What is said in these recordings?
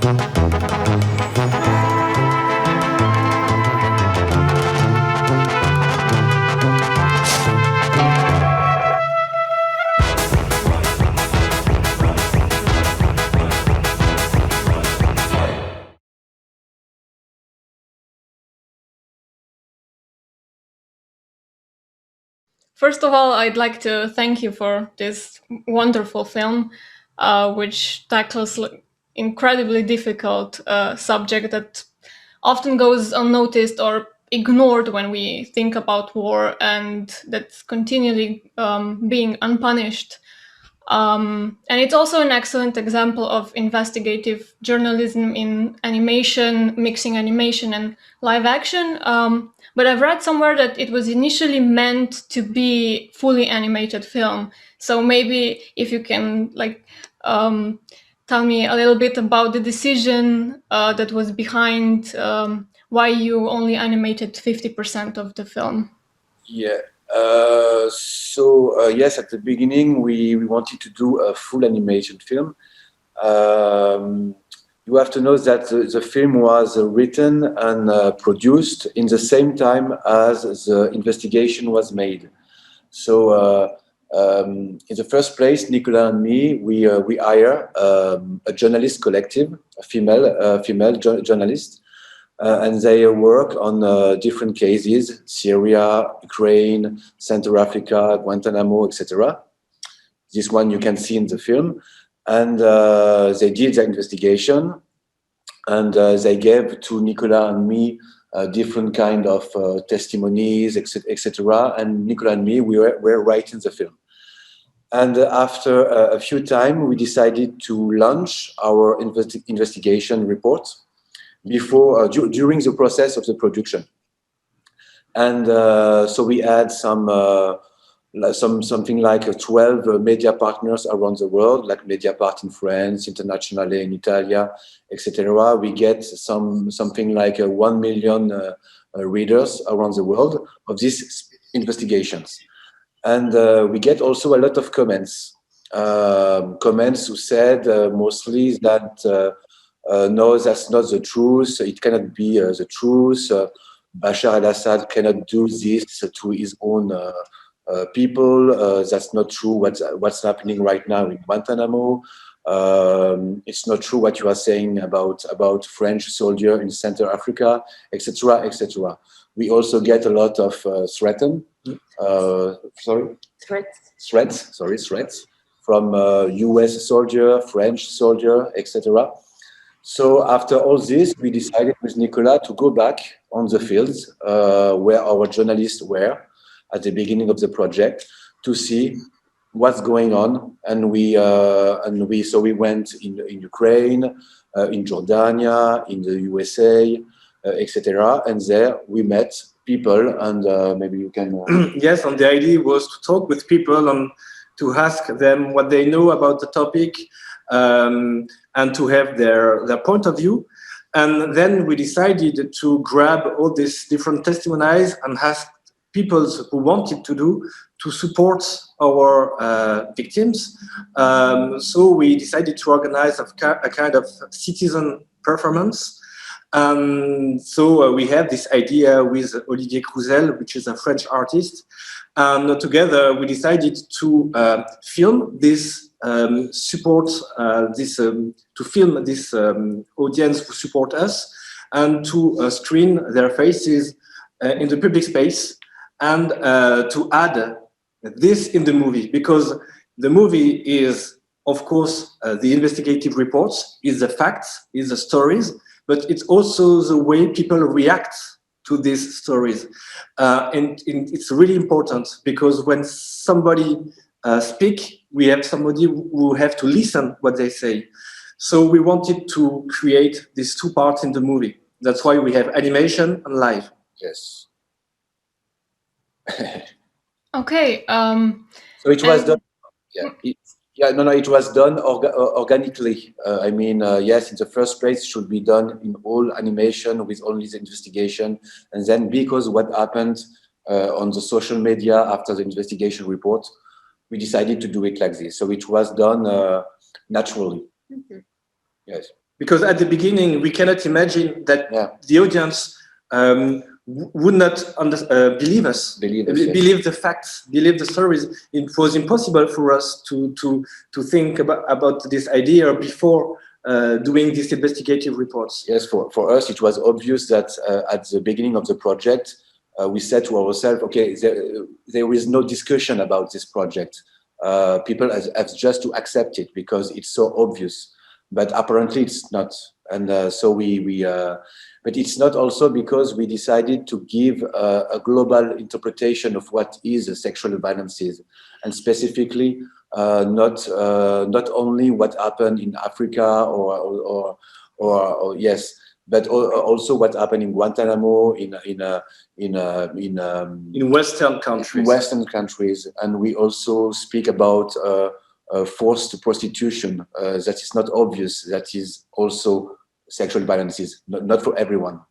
First of all, I'd like to thank you for this wonderful film, which tackles incredibly difficult subject that often goes unnoticed or ignored when we think about war, and that's continually being unpunished. And it's also an excellent example of investigative journalism in animation, mixing animation and live action. But I've read somewhere that it was initially meant to be fully animated film. So maybe if you can tell me a little bit about the decision that was behind why you only animated 50% of the film. Yeah. Yes, at the beginning we wanted to do a full animation film. You have to know that the film was written and produced in the same time as the investigation was made. So in the first place, Nicolas and me, we hire a journalist collective, a female journalist. And they work on different cases: Syria, Ukraine, Central Africa, Guantanamo, etc. This one you can see in the film. And they did the investigation, and they gave to Nicolas and me different kind of testimonies, etc. And Nicolas and me, we were writing the film. And after a few time, we decided to launch our investigation report before during the process of the production. And so we had something like 12 media partners around the world, like Mediapart in France, Internationale in Italia, etc. We get something like 1 million readers around the world of these investigations. And we get also a lot of comments. Comments who said mostly that no, that's not the truth. It cannot be the truth. Bashar al-Assad cannot do this to his own people. That's not true. What's happening right now in Guantanamo? It's not true what you are saying about French soldier in Central Africa, etc., etc. We also get a lot of threats from U.S. soldier, French soldier, etc. So after all this, we decided with Nicolas to go back on the fields where our journalists were at the beginning of the project to see what's going on. And we went in Ukraine, in Jordania, in the USA, etc. And there we met people, and maybe you can. Yes, and the idea was to talk with people and to ask them what they know about the topic. And to have their point of view. And then we decided to grab all these different testimonies and ask people who wanted to support our victims. So we decided to organize a kind of citizen performance. So we had this idea with Olivier Crouzel, which is a French artist. And together we decided to film this to film this audience who support us, and to screen their faces in the public space, and to add this in the movie, because the movie is, of course, the investigative reports, is the facts, is the stories, but it's also the way people react to these stories. And it's really important, because when somebody speak, we have somebody who have to listen what they say. So we wanted to create these two parts in the movie. That's why we have animation and live. Yes. Okay. So it was done. It was done organically. Yes, in the first place, it should be done in all animation with only the investigation, and then because what happened on the social media after the investigation report, we decided to do it like this. So it was done naturally. Mm-hmm. Yes. because at the beginning we cannot imagine that the audience would not believe us, believe the facts, believe the stories. It was impossible for us to think about this idea before doing these investigative reports. Yes, for us it was obvious that at the beginning of the project we said to ourselves, okay, there is no discussion about this project. People have just to accept it because it's so obvious, but apparently it's not. And so but it's not also because we decided to give a global interpretation of what is sexual violence, and specifically not only what happened in Africa or yes, but also what happened in Guantanamo, in Western countries. In Western countries, and we also speak about forced prostitution. That is not obvious. That is also sexual violence. Not for everyone,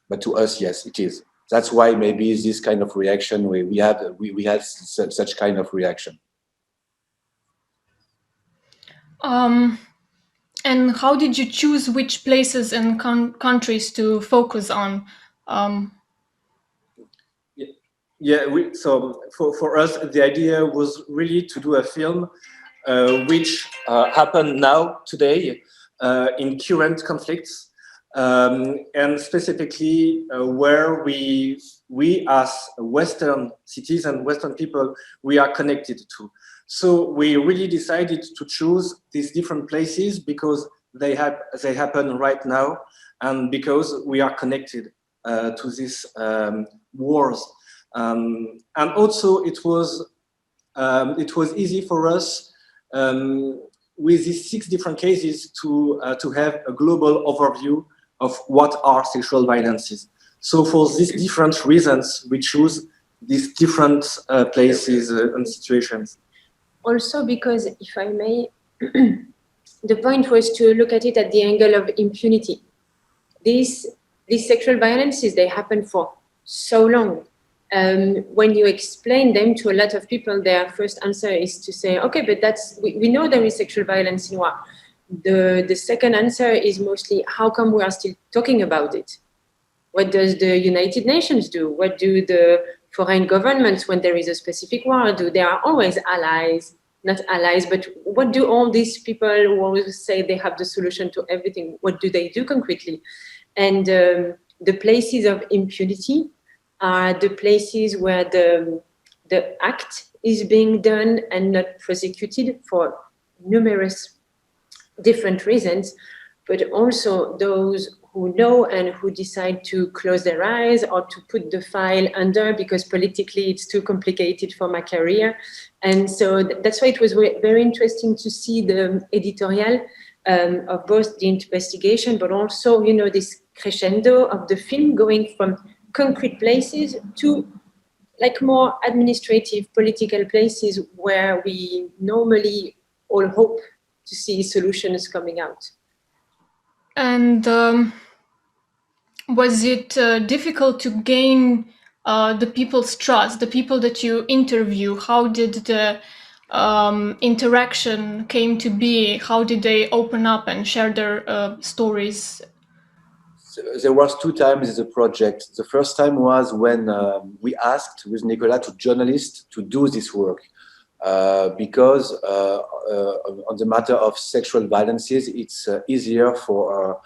but to us, yes, it is. That's why maybe this kind of reaction we had such kind of reaction. And how did you choose which places and countries to focus on? So for us, the idea was really to do a film which happened now, today, in current conflicts, and specifically where we as Western citizens, Western people, we are connected to. So we really decided to choose these different places because they happen right now, and because we are connected to these wars. And also it was easy for us with these 6 different cases to have a global overview of what are sexual violences. So for these different reasons, we choose these different places and situations. Also because, if I may, the point was to look at it at the angle of impunity. These sexual violences, they happen for so long. When you explain them to a lot of people, their first answer is to say, okay, but we know there is sexual violence in war. The second answer is mostly, how come we are still talking about it? What does the United Nations do? What do the foreign governments when there is a specific war do? They are always allies, not allies, but what do all these people who always say they have the solution to everything, what do they do concretely? And the places of impunity are the places where the act is being done and not prosecuted for numerous different reasons, but also those who know and who decide to close their eyes or to put the file under because politically it's too complicated for my career. And so that's why it was very interesting to see the editorial of both the investigation, but also, you know, this crescendo of the film going from concrete places to like more administrative, political places where we normally all hope to see solutions coming out. And was it difficult to gain the people's trust, the people that you interview? How did the interaction came to be? How did they open up and share their stories? So there was 2 times in the project. The first time was when we asked with Nicolas to journalists to do this work. Because on the matter of sexual violences, it's easier for,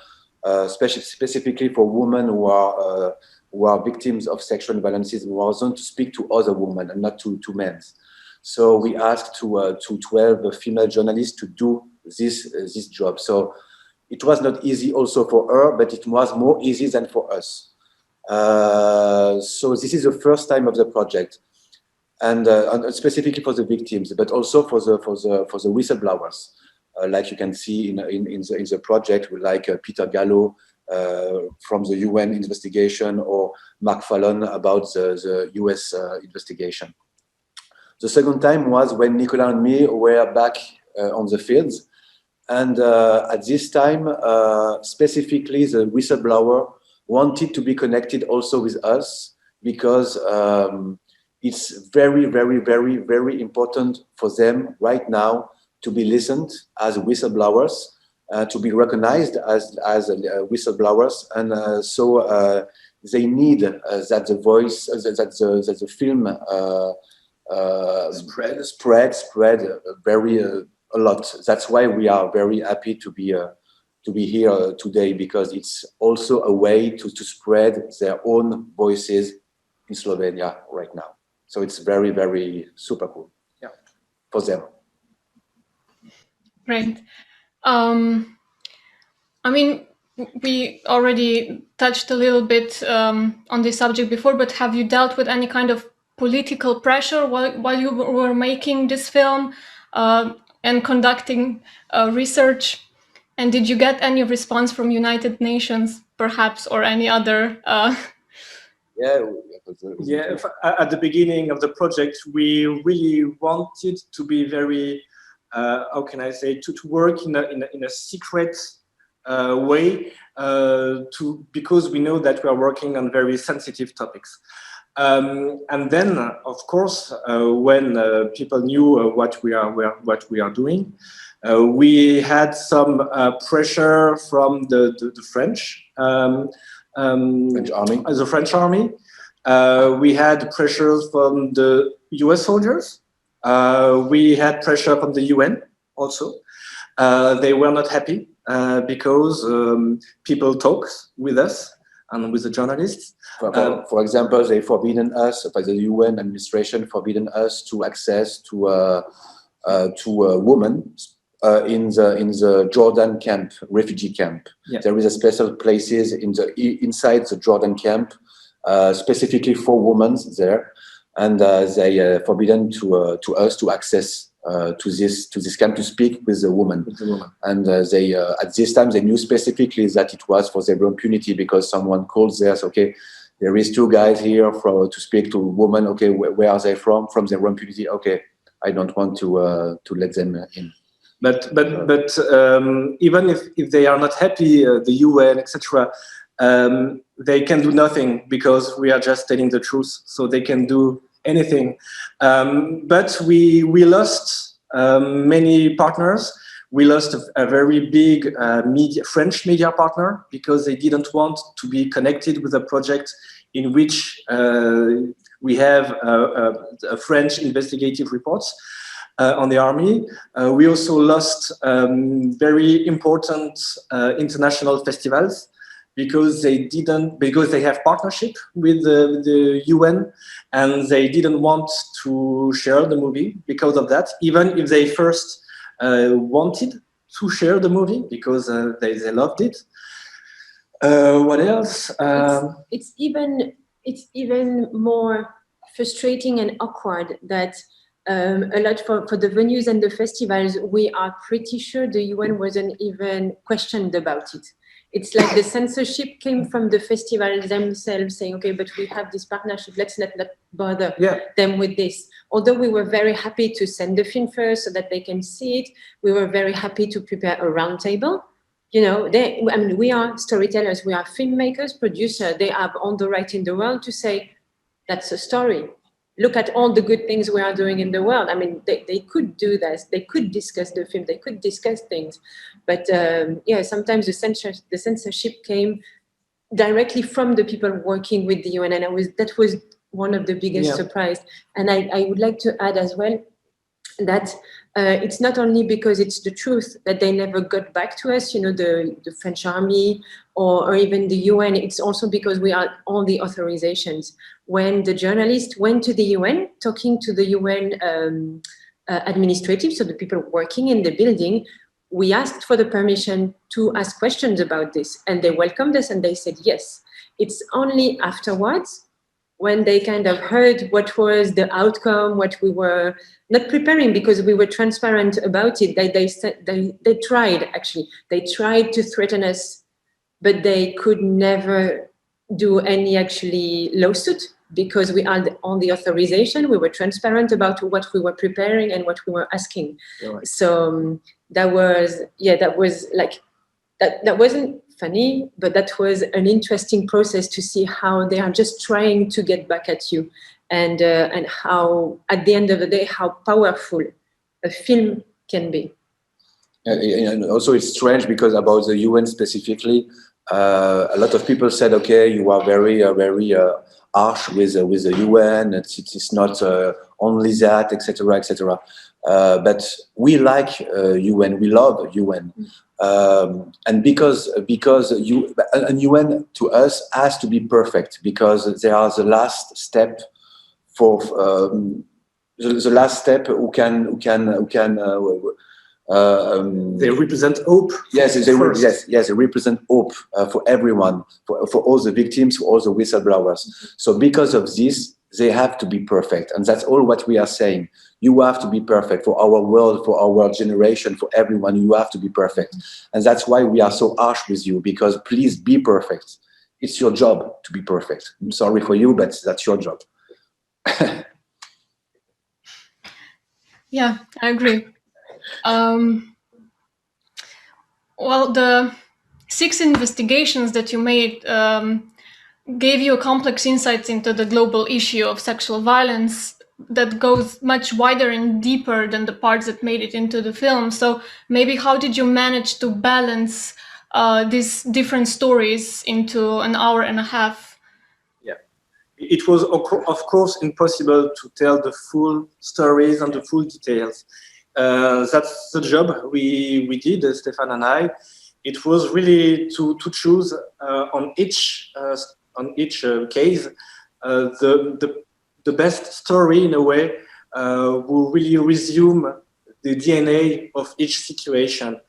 specifically for women who are victims of sexual violences, who are to speak to other women and not to men. So we asked to 12 female journalists to do this job. So it was not easy also for her, but it was more easy than for us. So this is the first time of the project. And specifically for the victims, but also for the whistleblowers, like you can see in the project, like Peter Gallo from the UN investigation, or Mark Fallon about the US investigation. The second time was when Nicolas and me were back on the fields, and at this time, specifically the whistleblower wanted to be connected also with us because. It's very, very, very, very important for them right now to be listened as whistleblowers to be recognized as whistleblowers, and so they need that the voice, that the film spread very a lot. That's why we are very happy to be here today, because it's also a way to spread their own voices in Slovenia right now. So it's very, very super cool, yeah, for them. Great. I mean, we already touched a little bit on this subject before, but have you dealt with any kind of political pressure while you were making this film and conducting research? And did you get any response from United Nations, perhaps, or any other? Yeah, at the beginning of the project, we really wanted to be very, how can I say, to work in a secret way, because we know that we are working on very sensitive topics. And then, of course, when people knew what we are doing, we had some pressure from the French army. The French army. We had pressures from the US soldiers. We had pressure from the UN also. They were not happy because people talk with us and with the journalists. For example, they forbidden us, by the UN administration, forbidden us to access to women in the Jordan camp, refugee camp. Yeah. There is a special places inside the Jordan camp, specifically for women there, and they forbidden to us to access to this camp to speak with the woman. And they at this time they knew specifically that it was for Zero Impunity, because someone called there, so, okay, there is 2 guys here to speak to women. Okay, where are they from? From Zero Impunity. Okay, I don't want to let them in. But even if they are not happy, the UN, etc., they can do nothing, because we are just telling the truth, so they can do anything. But we lost many partners. We lost a very big French media partner, because they didn't want to be connected with a project in which we have a French investigative reports on the army. We also lost very important international festivals, because they have partnership with the UN, and they didn't want to share the movie because of that, even if they first wanted to share the movie, because they loved it. What else? It's even more frustrating and awkward that a lot for the venues and the festivals, we are pretty sure the UN wasn't even questioned about it. It's like the censorship came from the festivals themselves, saying, okay, but we have this partnership, let's not bother them with this. Although we were very happy to send the film first so that they can see it, we were very happy to prepare a roundtable. You know, we are storytellers, we are filmmakers, producers, they have all the right in the world to say, that's a story. Look at all the good things we are doing in the world. I mean, they could do this. They could discuss the film. They could discuss things. But sometimes the censorship came directly from the people working with the UN. And that was one of the biggest surprise. And I would like to add as well that it's not only because it's the truth that they never got back to us, you know, the French army or even the UN. It's also because we are all the authorizations. When the journalist went to the UN, talking to the UN administrative, so the people working in the building, we asked for the permission to ask questions about this, and they welcomed us and they said yes. It's only afterwards, when they kind of heard what was the outcome, what we were not preparing because we were transparent about it, they tried, actually. They tried to threaten us, but they could never do any actually lawsuit because we had on the authorization. We were transparent about what we were preparing and what we were asking. Right. So that was like, that wasn't funny, but that was an interesting process to see how they are just trying to get back at you, and how, at the end of the day, how powerful a film can be. And also it's strange because about the UN specifically, a lot of people said, okay, you are very harsh with the UN. It's not only that, etc., etc. But we like UN, we love UN, and because UN to us has to be perfect because they are the last step for the last step who can. They represent hope. Yes, they represent hope for everyone, for all the victims, for all the whistleblowers. So because of this, they have to be perfect, and that's all what we are saying. You have to be perfect for our world, for our generation, for everyone. You have to be perfect, and that's why we are so harsh with you. Because please be perfect. It's your job to be perfect. I'm sorry for you, but that's your job. Yeah, I agree. Well, the 6 investigations that you made gave you a complex insights into the global issue of sexual violence that goes much wider and deeper than the parts that made it into the film. So maybe how did you manage to balance these different stories into an hour and a half? Yeah, it was of course impossible to tell the full stories and the full details. That's the job we did, Stéphane and I. It was really to choose on each case the best story in a way will really resume the DNA of each situation.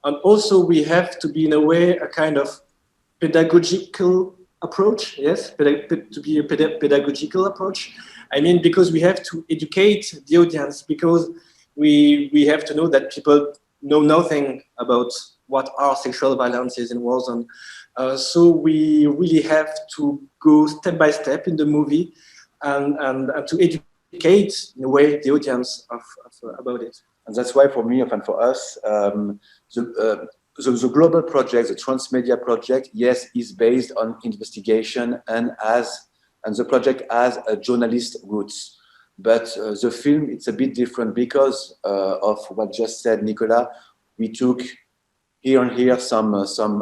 And also we have to be in a way a kind of pedagogical approach, yes, to be a pedagogical approach. I mean, because we have to educate the audience, because we have to know that people know nothing about what are sexual violences in war zone. So we really have to go step by step in the movie and to educate in a way the audience about it. And that's why for me and for us, the global project, the transmedia project, yes, is based on investigation and the project has a journalist roots. But the film, it's a bit different because of what just said Nicolas. We took here and here some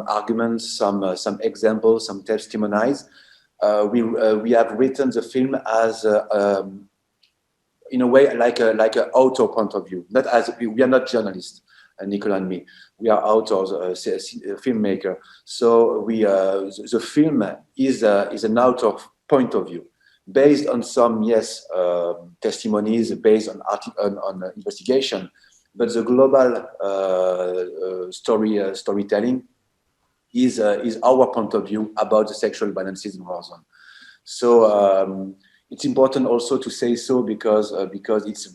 arguments, some examples, some testimonies. We have written the film as in a way like an author point of view. Not as we are not journalists, Nicolas and me. We are authors, filmmaker. So the film is an author point of view, based on some testimonies, based on investigation, but the global storytelling is our point of view about the sexual violences in war zone. So it's important also to say so because it's a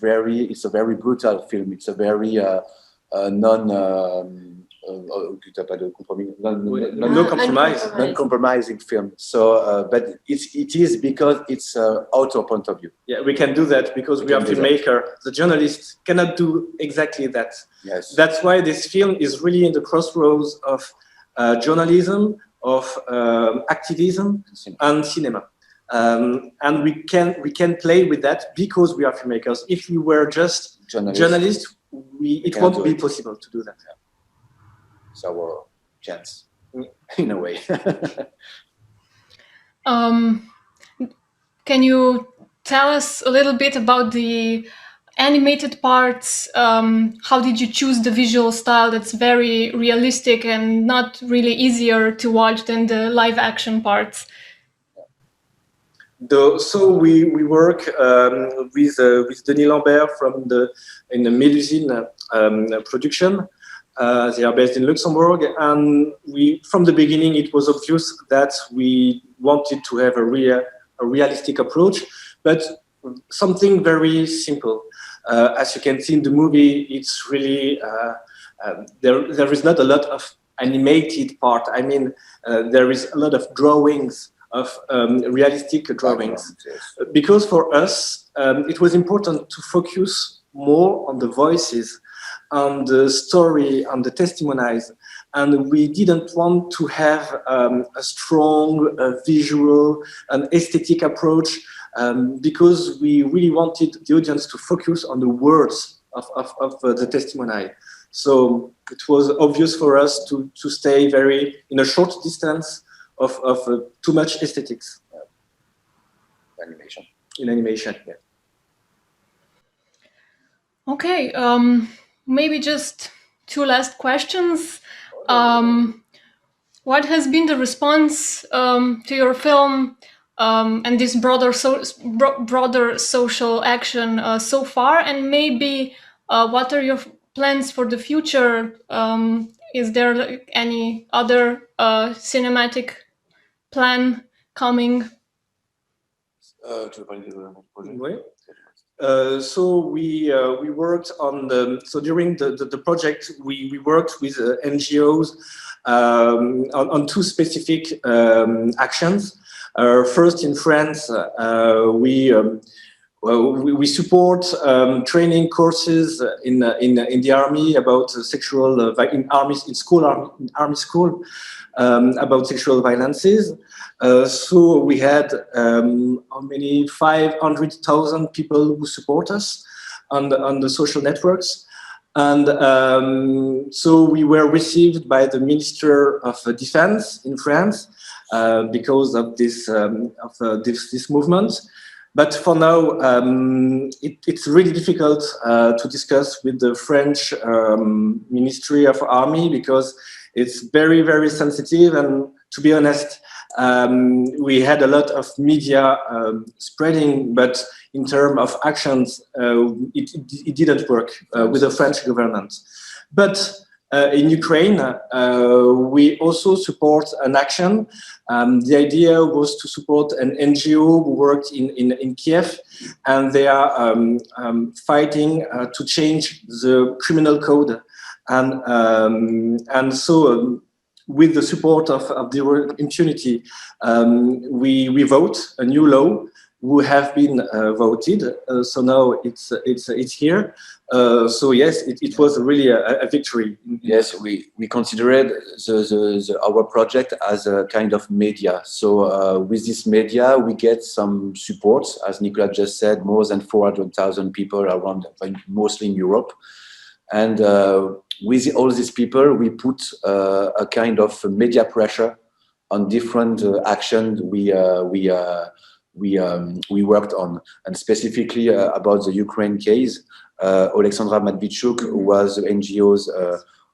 very brutal film. It's a very non-compromising film. So, but it is because it's author point of view. Yeah, we can do that because we are filmmaker. The journalist cannot do exactly that. Yes. That's why this film is really in the crossroads of journalism, of activism, and cinema. And we can play with that because we are filmmakers. If we were just journalists, it won't be possible to do that. Yeah. It's our chance, in a way. Can you tell us a little bit about the animated parts? How did you choose the visual style that's very realistic and not really easier to watch than the live action parts? So we work with Denis Lambert in the Mélusine production. They are based in Luxembourg, and from the beginning it was obvious that we wanted to have a realistic approach, but something very simple. As you can see in the movie, it's really there is not a lot of animated part. I mean, there is a lot of drawings, of realistic drawings, because for us it was important to focus more on the voices, on the story, on the testimonies, and we didn't want to have a strong visual and aesthetic approach because we really wanted the audience to focus on the words of the testimony. So it was obvious for us to stay in a short distance of too much aesthetics. Animation. In animation, yeah. Okay, maybe just two last questions. What has been the response to your film and this broader social action so far? And maybe what are your plans for the future? Is there like any other cinematic plan coming? So we worked on during the project we worked with NGOs on two specific actions. First, in France, we support training courses in the army about sexual in army school about sexual violences. So we had how many 500,000 people who support us on the social networks, and so we were received by the Minister of Defense in France because of this movement. But for now, it's really difficult to discuss with the French Ministry of Army because it's very, very sensitive. And to be honest, we had a lot of media spreading, but in terms of actions, it didn't work with the French government. But in Ukraine, we also support an action. The idea was to support an NGO who worked in Kiev, and they are fighting to change the criminal code. And so with the support of Zero Impunity, we vote a new law who have been voted. So now it's here. So yes, it was really a victory. Yes, we considered our project as a kind of media. So with this media, we get some support. As Nicolas just said, more than 400,000 people around, mostly in Europe. And with all these people, we put a kind of media pressure on different actions we worked on, and specifically about the Ukraine case. Alexandra Matvichuk, who was the NGO's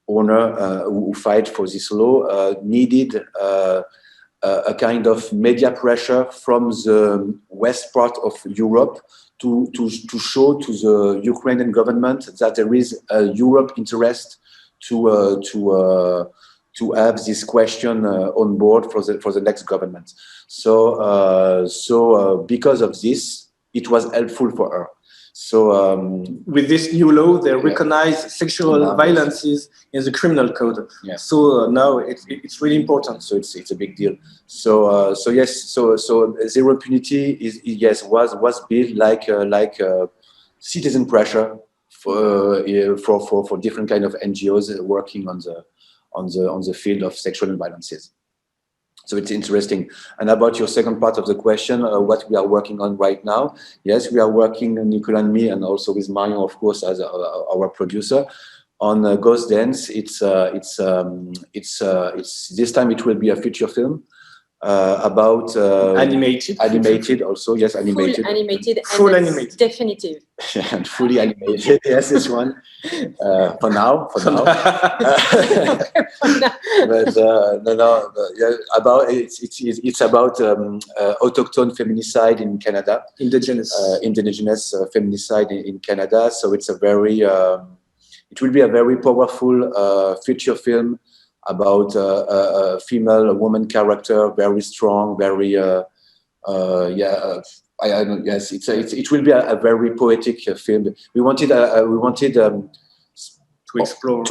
owner who fight for this law, needed a kind of media pressure from the west part of Europe to show to the Ukrainian government that there is a Europe interest to have this question on board for the next government. So because of this, it was helpful for her. So with this new law, they recognize sexual violences in the criminal code. Yeah. So now it's really important. So it's a big deal. So yes. So Zero Impunity was built like citizen pressure for different kind of NGOs working on the field of sexual violences. So it's interesting. And about your second part of the question, what we are working on right now, yes, we are working, Nicolas and me, and also with Marion, of course, as our producer, on Ghost Dance. It's this time it will be a feature film about animated also, yes, animated, full animated, definitive, and fully animated. Yes, this one for now. But it's about autochtone feminicide in Canada, indigenous feminicide in Canada. So it's it will be a very powerful feature film about a female, a woman character, very strong, very yes, it will be a very poetic film. We wanted to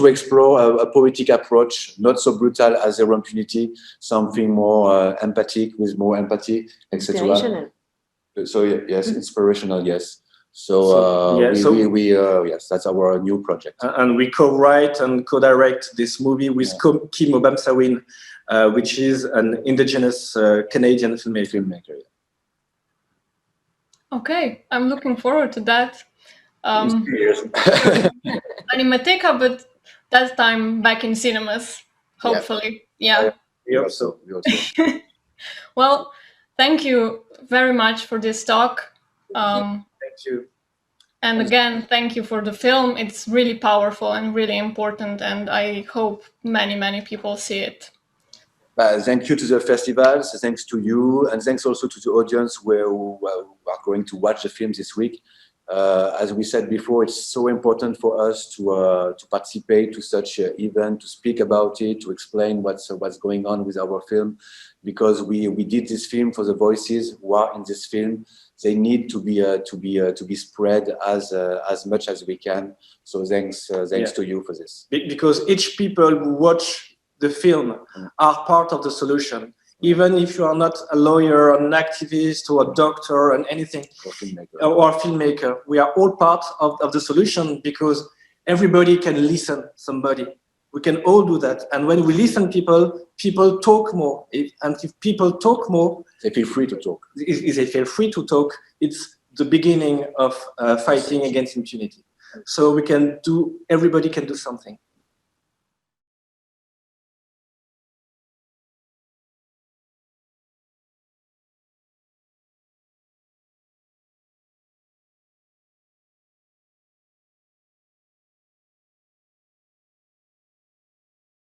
explore a poetic approach, not so brutal as Zero Impunity, something more empathic, with more empathy, etc. Inspirational. So yes, inspirational, yes. So yes, that's our new project. And we co-write and co-direct this movie with Kim Obamsawin, which is an indigenous Canadian filmmaker. Okay, I'm looking forward to that. Animateka, but that time back in cinemas, hopefully. Yeah. We hope so. We also. Well, thank you very much for this talk. Thank you. And again, thank you for the film. It's really powerful and really important, and I hope many, many people see it. Thank you to the festivals, thanks to you, and thanks also to the audience who are going to watch the film this week. As we said before, it's so important for us to participate to such an event, to speak about it, to explain what's going on with our film, because we did this film for the voices who are in this film. They need to be spread as much as we can. So thanks to you for this. Because each people who watch the film are part of the solution. Even if you are not a lawyer, an activist, or a doctor, and anything, or a filmmaker, we are all part of the solution, because everybody can listen somebody. We can all do that. And when we listen people talk more. And if people talk more, they feel free to talk. If they feel free to talk, it's the beginning of fighting against impunity. So everybody can do something.